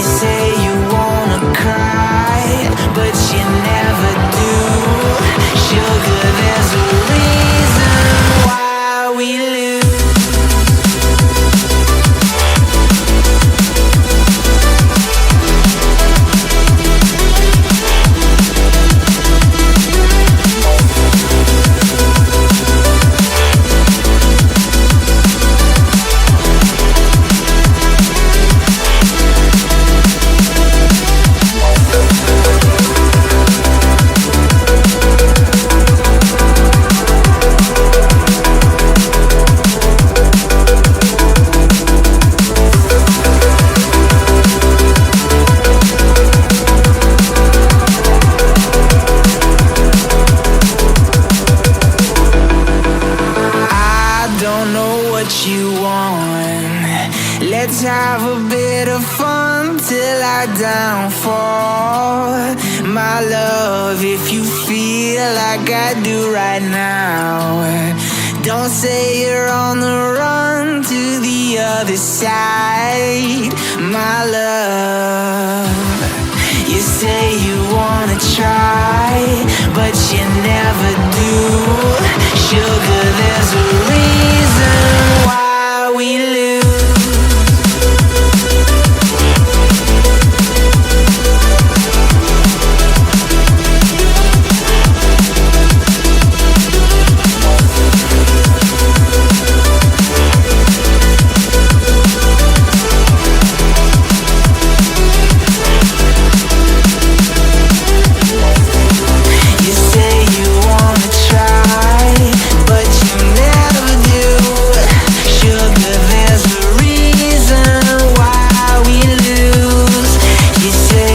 say you wanna cry, but you never do. Sugar, there's a reason why we lose. You want. Let's have a bit of fun till I downfall. My love, if you feel like I do right now, don't say you're on the run to the other side. My love, you say you wanna try, but you never do. Sugar, there's a reason why we live.